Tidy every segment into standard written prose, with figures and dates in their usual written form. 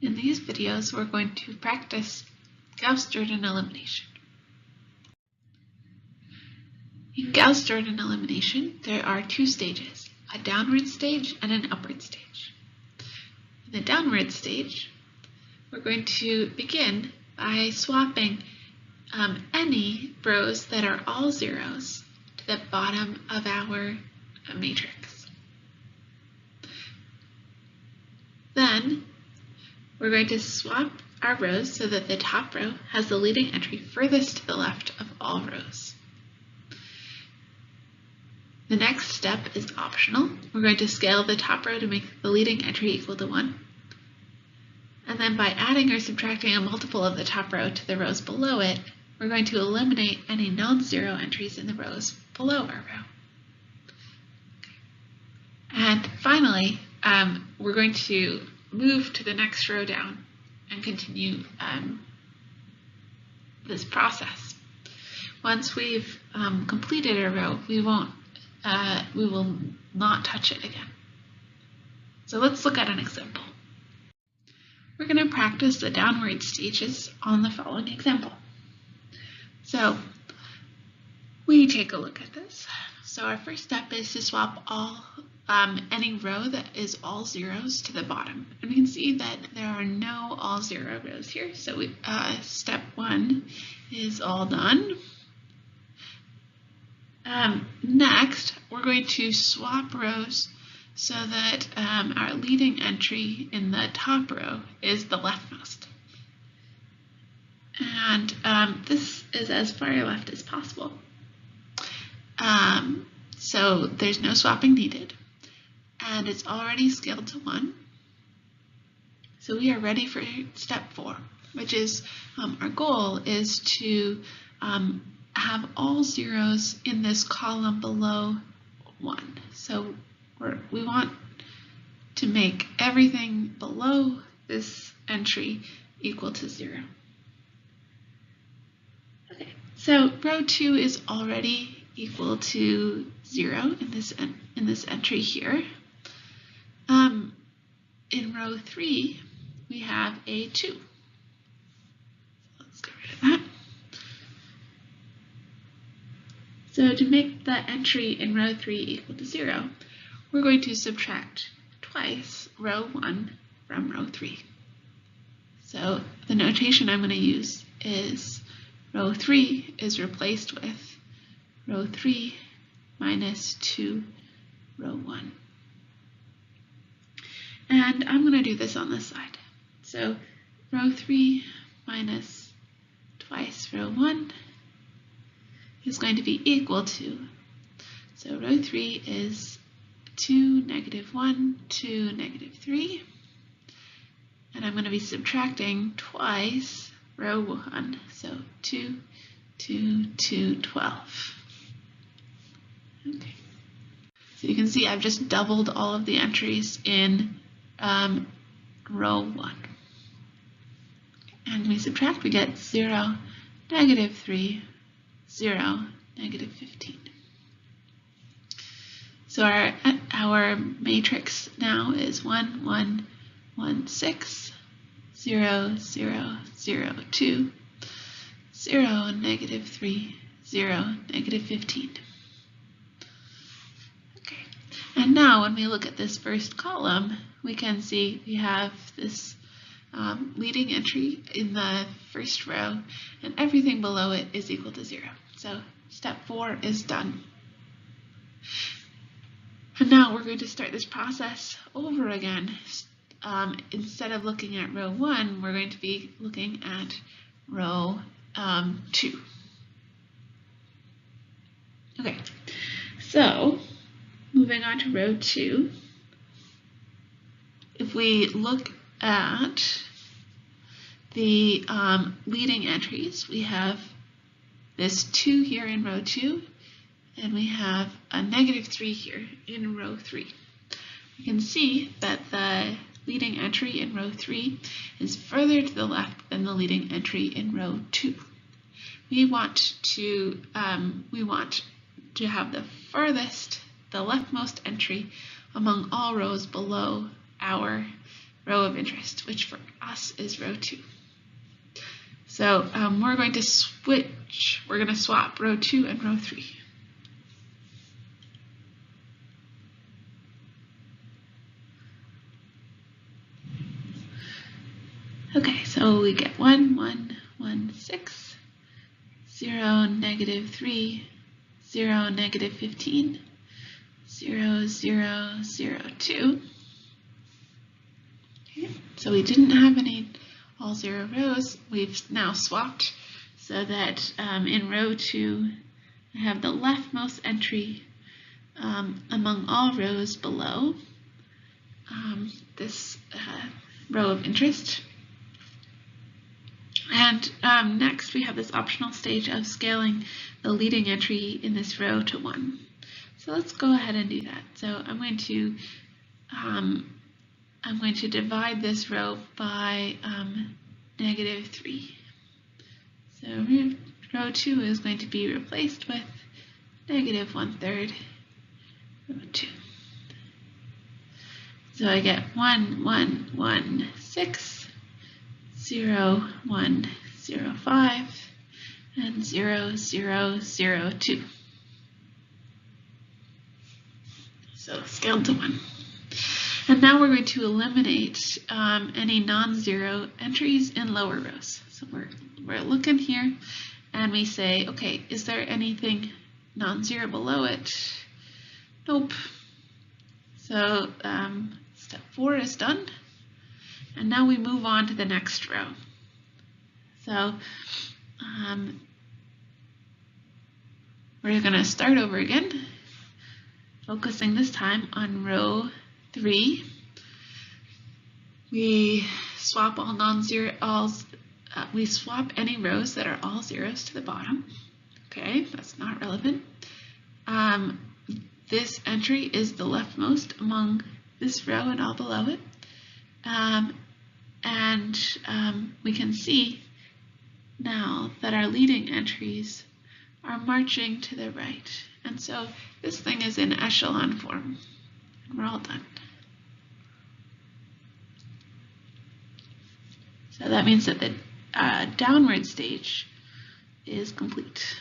In these videos, we're going to practice Gauss-Jordan elimination. In Gauss-Jordan elimination, there are two stages, a downward stage and an upward stage. In the downward stage, we're going to begin by swapping any rows that are all zeros to the bottom of our matrix. Then we're going to swap our rows so that the top row has the leading entry furthest to the left of all rows. The next step is optional. We're going to scale the top row to make the leading entry equal to 1. And then by adding or subtracting a multiple of the top row to the rows below it, we're going to eliminate any non-zero entries in the rows below our row. And finally, we're going to move to the next row down and continue this process. Once we've completed a row, we will not touch it again. So let's look at an example. We're going to practice the downward stages on the following example. So we take a look at this. So our first step is to swap any row that is all zeros to the bottom. And we can see that there are no all zero rows here. So step 1 is all done. Next, we're going to swap rows so that our leading entry in the top row is the leftmost. And this is as far left as possible. So there's no swapping needed. And it's already scaled to 1. So we are ready for step 4, which is our goal is to have all zeros in this column below 1. So we want to make everything below this entry equal to 0. Okay, so row 2 is already equal to 0 in this entry here. In row 3, we have a 2. Let's get rid of that. So to make the entry in row 3 equal to 0, we're going to subtract twice row 1 from row 3. So the notation I'm going to use is row 3 is replaced with row 3 minus 2 row 1. And I'm going to do this on this side. So row 3 minus twice row 1 is going to be equal to, so row 3 is 2, negative 1, 2, negative 3. And I'm going to be subtracting twice row 1, so 2, 2, 2, 12. Okay. So you can see I've just doubled all of the entries in row 1. And we subtract, we get 0, negative 3, 0, negative 15. So our matrix now is 1, 1, 1, 6, 0, 0, 0, 2, 0, negative 3, 0, negative 15. Okay. And now when we look at this first column, we can see we have this leading entry in the first row, and everything below it is equal to 0. So step 4 is done. And now we're going to start this process over again. Instead of looking at row 1, we're going to be looking at row 2. Okay, so moving on to row 2, if we look at the leading entries, we have this 2 here in row 2, and we have a negative 3 here in row 3. You can see that the leading entry in row 3 is further to the left than the leading entry in row 2. We want to have the leftmost entry among all rows below our row of interest, which for us is row 2. So we're going to switch. We're going to swap row 2 and row 3. Okay, so we get 1, 1, 1, 6, 0, negative 3, 0, negative 15, 0, 0, 0, 2. Okay, so we didn't have any all 0 rows. We've now swapped so that in row 2, I have the leftmost entry among all rows below this row of interest. And next we have this optional stage of scaling the leading entry in this row to 1. So let's go ahead and do that. So I'm going to divide this row by negative 3. So row 2 is going to be replaced with negative 1/3 row 2. So I get 1, 1, 1, 6, 0, 1, 0, 5, and 0, 0, 0, 2. So scaled to 1. And now we're going to eliminate any non-zero entries in lower rows. So we're looking here and we say, okay, is there anything non-zero below it? Nope. So step 4 is done. And now we move on to the next row. So we're going to start over again, focusing this time on row 3. We swap all non-zero, we swap any rows that are all zeros to the bottom. Okay, that's not relevant. This entry is the leftmost among this row and all below it. We can see now that our leading entries are marching to the right. And so this thing is in echelon form. And we're all done. So that means that the downward stage is complete.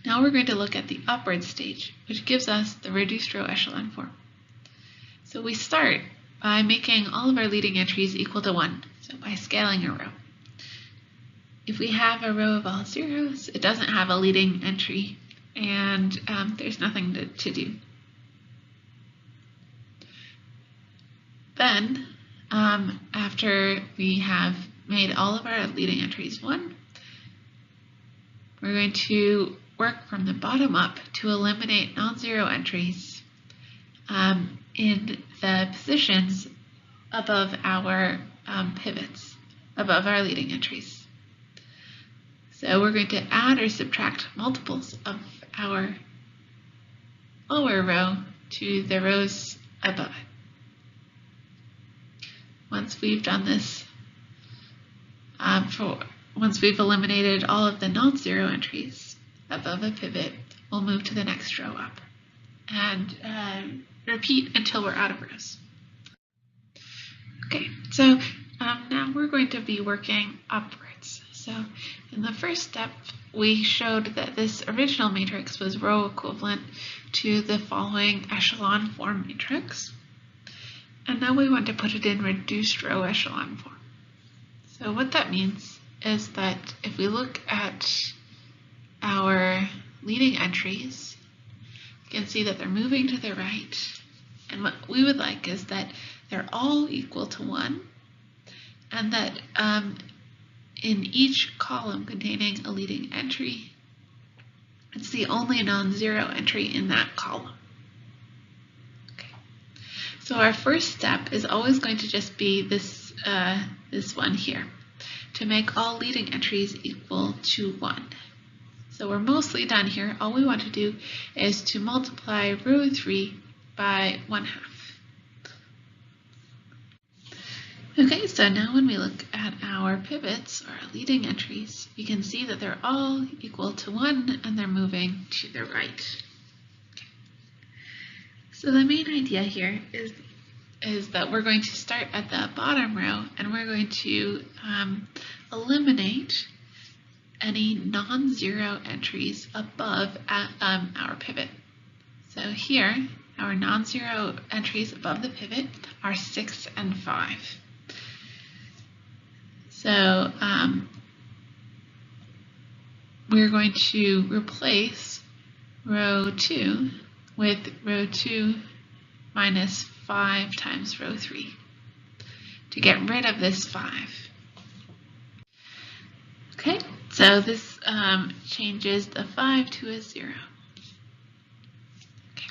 Now we're going to look at the upward stage, which gives us the reduced row echelon form. So we start by making all of our leading entries equal to 1, so by scaling a row. If we have a row of all zeros, it doesn't have a leading entry, and there's nothing to do. Then, after we have made all of our leading entries 1, we're going to work from the bottom up to eliminate non-zero entries in the positions above our pivots, above our leading entries. So we're going to add or subtract multiples of our lower row to the rows above it. Once we've done this, once we've eliminated all of the non-zero entries above a pivot, we'll move to the next row up and repeat until we're out of rows. Okay, so now we're going to be working upwards. So in the first step, we showed that this original matrix was row equivalent to the following echelon form matrix. And now we want to put it in reduced row echelon form. So what that means is that if we look at our leading entries, you can see that they're moving to the right. And what we would like is that they're all equal to 1, and that in each column containing a leading entry, it's the only non-zero entry in that column. So our first step is always going to just be this, this one here, to make all leading entries equal to 1. So we're mostly done here. All we want to do is to multiply row 3 by 1/2. Okay, so now when we look at our pivots, or our leading entries, you can see that they're all equal to 1 and they're moving to the right. So the main idea here is that we're going to start at the bottom row and we're going to eliminate any non-zero entries above our pivot. So here, our non-zero entries above the pivot are 6 and 5. So we're going to replace row 2 with row 2 minus 5 times row 3 to get rid of this 5. Okay, so this changes the 5 to a 0. Okay.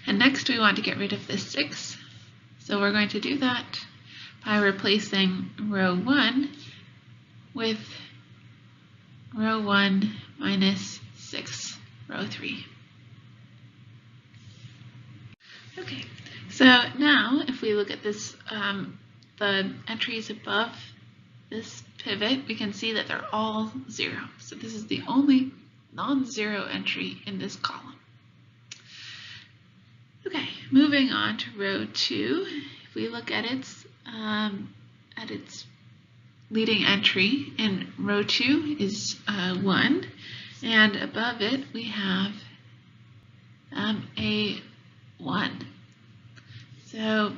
And next we want to get rid of this 6. So we're going to do that by replacing row 1 with row 1 minus 6, row 3. Okay, so now if we look at this, the entries above this pivot, we can see that they're all 0. So this is the only non-zero entry in this column. Okay, moving on to row 2. If we look at its leading entry in row 2 is 1, and above it we have a 1. So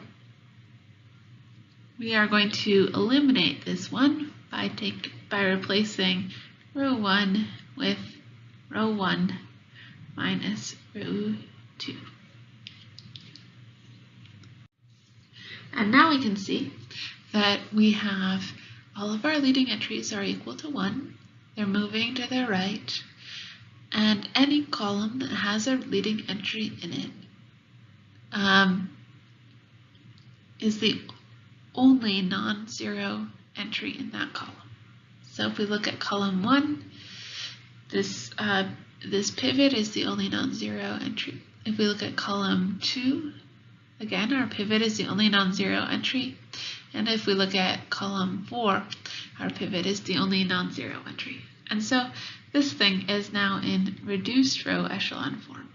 we are going to eliminate this 1 by replacing row 1 with row 1 minus row 2. And now we can see that we have all of our leading entries are equal to 1. They're moving to the right, and any column that has a leading entry in it is the only non-zero entry in that column. So if we look at column 1, this pivot is the only non-zero entry. If we look at column 2, again, our pivot is the only non-zero entry. And if we look at column 4, our pivot is the only non-zero entry. And so this thing is now in reduced row echelon form.